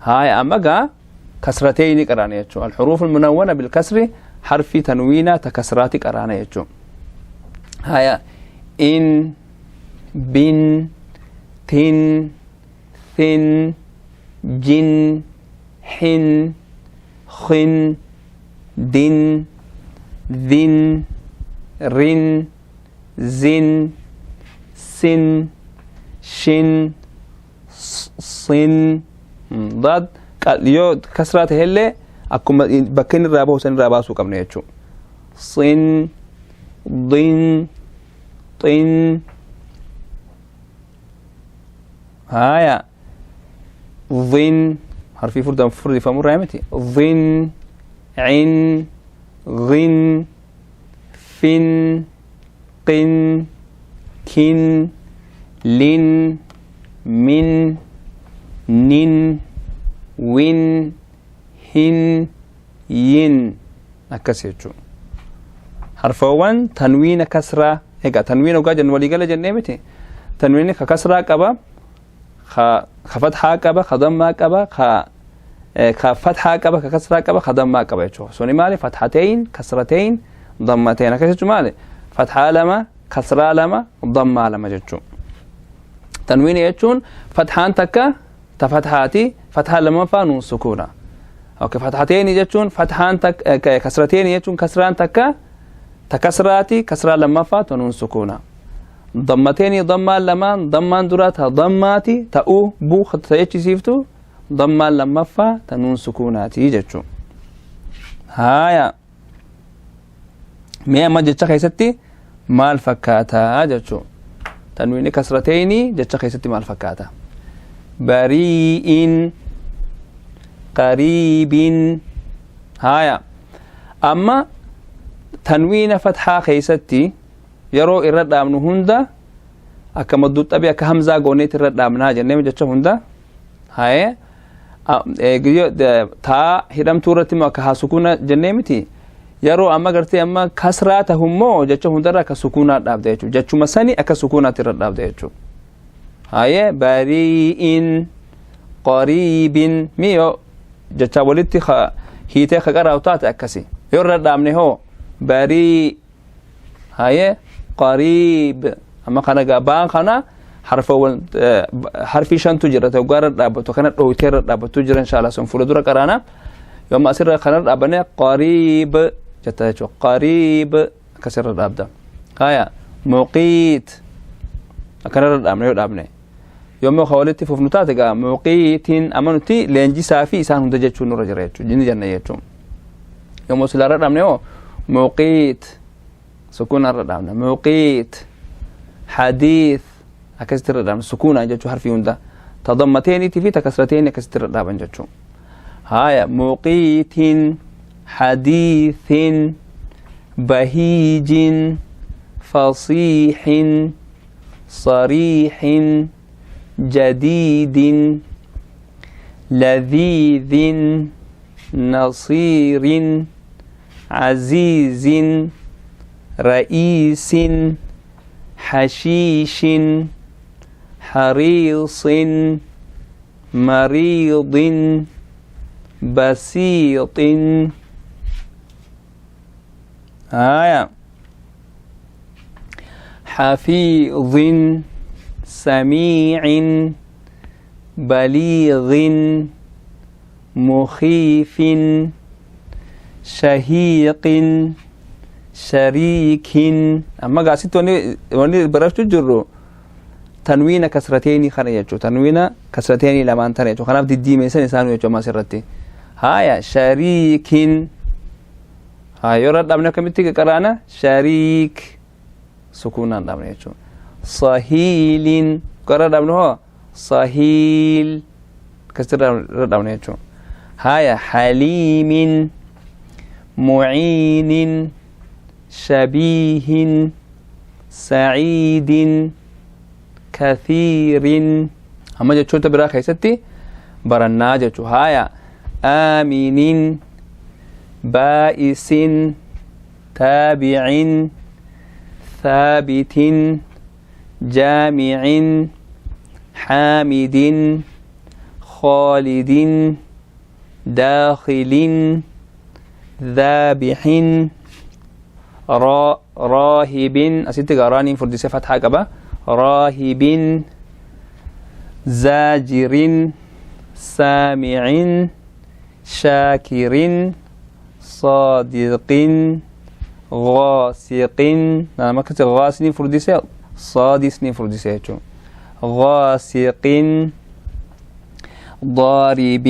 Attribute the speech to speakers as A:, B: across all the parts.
A: هاي أما جا كسرتين قرانا يجو الحروف المنونة بالكسر حرف تنوينة تكسرات قرانا يجو هاي إن بن تن ثن جن حن خن دن ذن رن زن سن شن صن ضاد يو كسرات هلا أكم بكين الرابع وسن الرابع سوق من يجو صن ضن طن هايا ضن حرف فرد فمر رحمتي ضن عن غن فن قن كن لن من نن وين هن ين أكسيتشو حرفوان تنوين كسرة هيك تنوين وجاجن وليقال جنمتي تنوين كسرة كبا خفتحة كبا خضمة كبا خفتحة كبا كسرة كبا خضمة كبا يشوف سوني مالي فتحتين كسرتين ضمتين أكسيتشو مالي فتحة لما كسرة لما ضمة لما جتشو تنوين يجون فتحان تكا تفتحاتي فتحة لما فانون سكونا اوكي فتحتين يجون فتحان تك كسرتين يجون كسران تكا تكسراتي كسرة لما فانون سكونا ضمتين ضمة لما ضمان دراتها ضماتي تأو بو خطيتي سيفتو ضمة لما فانون سكوناتي يجون هايا مية ما جتشا خيستي مال فكاتا جتشو تنوين كسرتين جتشا خيستي مال فكاتا بريء قريب هايا أما تنوين فتحة خيستي يرو إرد آمنو هندا أكا مدود أبي أكا همزة قونيت إرد آمنها جنة مجتشا هندا هايا تا هرم تورتي ما كها سكونة جنة متي يرو أما قرتي أما كسراتهم مو جتشا هندا أكا سكونة داب ديچو جتشو مساني أكا سكونة إرد داب ديچو هايا بريء قريب ميو جتا ولدتي هيتي خقرا وتات أكسي يرد آمنه هو بريء هاي قريب أما خنا جابان خنا حرف شان تجرى توقار رابط وخنا روتير رابط تجرى إن شاء الله سنفرد ركرانا يوم أصير خنا رابنه قريب جتا شو قريب كسر رابط هاي مقيت أكنا رابنه رابنه يوم خوالتي ففنوتات جا موقيتين أمانتي لينجي سافي إنسان هندا جتشو نور جريتشو جني جنة يتشو يوم وصل رامنه موقيت سكون رامنه موقيت حديث أكستر رامنه سكون جتشو حرف هندا تضمتين تفي تكسرتين أكستر رامن جتشو هاي موقيت حديث بهيج فصيح صريح جديد لذيذ نصير عزيز رئيس حشيش حريص مريض بسيط حفيظ سميع بليغ مخيف شهيق شريك أما قاسيت وني برشت جرو تنوين كسرتين خريجو تنوين كسرتين لما أنت ريجو خلاف دي مثلا إنسان يجوا ما سرتي هاي شريك هاي يرد أبنا كميتي كرانا شريك سكونا أبنا يجو صهيل قرر أبنه صهيل كسر أبنه يجو هاي حليم معين شبيه سعيد كثير أما جتشو تبرا خيستي برنا جتشو هاي آمين بائس تابع ثابت جامع حامد خالد داخل ذابح راهب أسيت قراني فردي صفات حاجة راهب زاجر سامع شاكر صادق غاسق ما كنت غاسني فردي صادسني فردي غاسق ضارب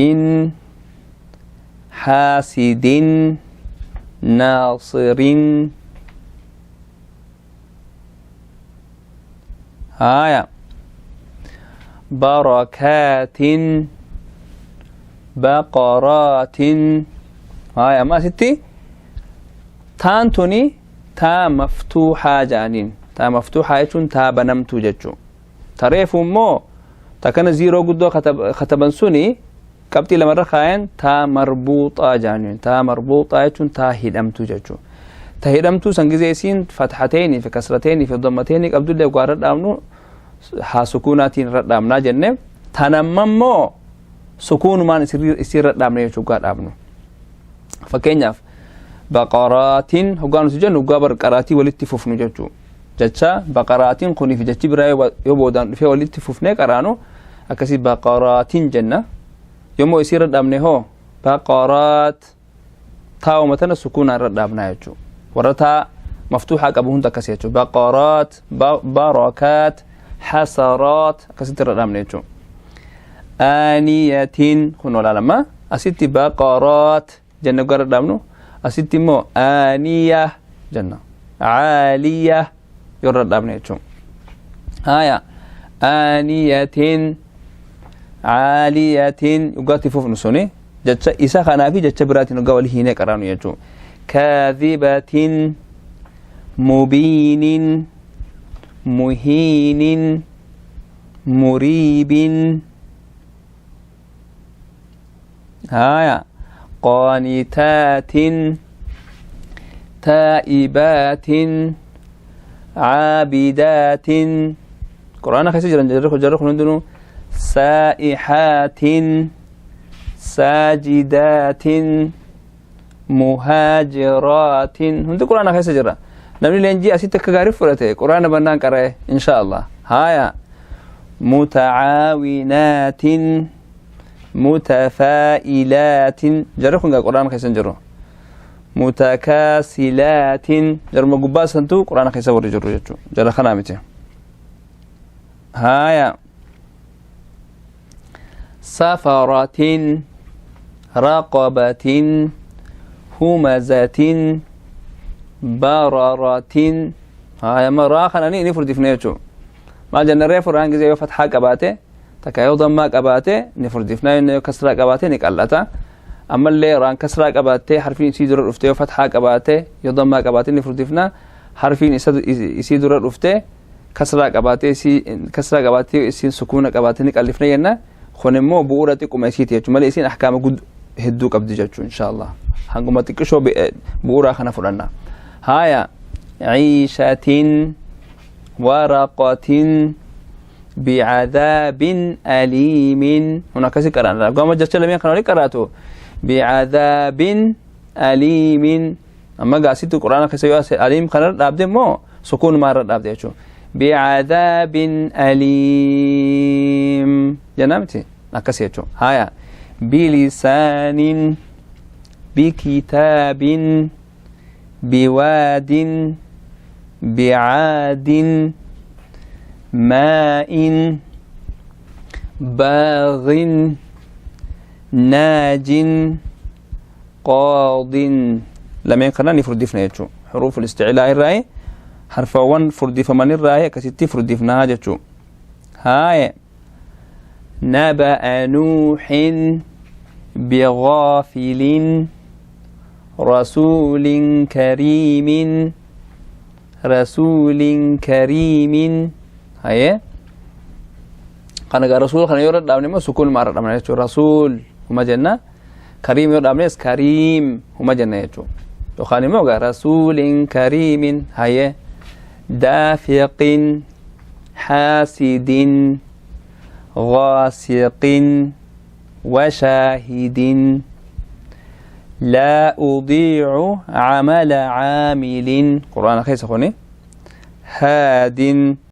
A: حاسد ناصر هايا بركات بقرات هايا ما ستي تانتوني تا مفتوحة جانين تا مفتوحة يجون تا بنمتو ججو تريفو مو تا كان زيرو قدو ختبن سوني قبتي لما رخاين تا مربوطة جانين تا مربوطة يجون تا هدمتو ججو تا هدمتو سنجزي سين فتحتين في كسرتين في ضمتين قبدو اللي قارد آمنو ها سكوناتين رد آمنا جنة تنمم مو سكون ما يصير رد آمنا يجو قارد آمنو فكين ياف بقرات هقانو سجن وقابر قراتي والاتفوف نججو جتشا بقرات قني في جتشي براي يبودان في والاتفوف نقرانو أكسي بقرات جنة يومو يصير رد آمنا هو بقرات تاو متنا سكون رد آمنا يجو ورتا مفتوحة قبهن تكسيتو بقرات بركات حسرات كسيت رد آمنا يجو آنية خنو لما أسيتي بقرات جنة قرد دامنو أسيتي مو آنية جنة عالية يرد دامنو يجو هايا آنية عالية يقاتي فوف نسوني جتشا إسا خنافي جتشا براتي نقا ولي هينيك أرانو يجو كاذبة مبين مهين مريب هايا قانتات تائبات عابدات قرآن خيسي جرخ نندنو سائحات ساجدات مهاجرات هندو قرآن خيسي جرخ نمني لنجي أسيتك كغارف فرته قرآن بندان قرأي إن شاء الله هايا متعاونات متفائلات جرخون قرآن خيسن جرو متكاسلات جرم قباس انتو قرآن خيسا وري جرو جرو جرخنا متي هايا سفرة رقبة همزة بررة هايا مراخنا نفرد فنيتو ما جن ريفر هنگ زي فتحة قباته تكايو ضمّا قباته نفردفنا إنه كسرة قباته نقلّتا أما اللي ران كسرة قباته حرفين يسيدر رفته وفتحة قباته يضمّا قباته نفردفنا حرفين يسيدر رفته كسرة قباته يسين سكون قباته نقلّفنا ينا خنمو بورتك ومسيتي جمل يسين أحكام قد هدو قبض جاتشو إن شاء الله هنقوم تكشوا بورا خنا فرنا هايا عيشة ورقة بعذاب أليم هنا كسي قرانا قام جاتش لمن كانوا قراتو بعذاب أليم أما قاسيتو قرآن كسي أليم كان رابد مو سكون ما رابد يشو بعذاب أليم جنامتي نكسي يشو هايا بلسان بكتاب بواد بعاد ماء باغ ناج قاض لما ينقلنا نفردفنا يجو حروف الاستعلاء الرأي حرف 1 فردف من الرأي كستي فردفنا يجو هاي نبأ نوح بغافل رسول كريم هاي قال رسول خنا يورد دامني ما سكون ما رد دامني رسول هما جنة كريم يورد دامني كريم هما جنة يجو تو خاني ما رسول كريم هاي دافق حاسد غاسق وشاهد لا أضيع عمل عامل قرآن خيس خوني هاد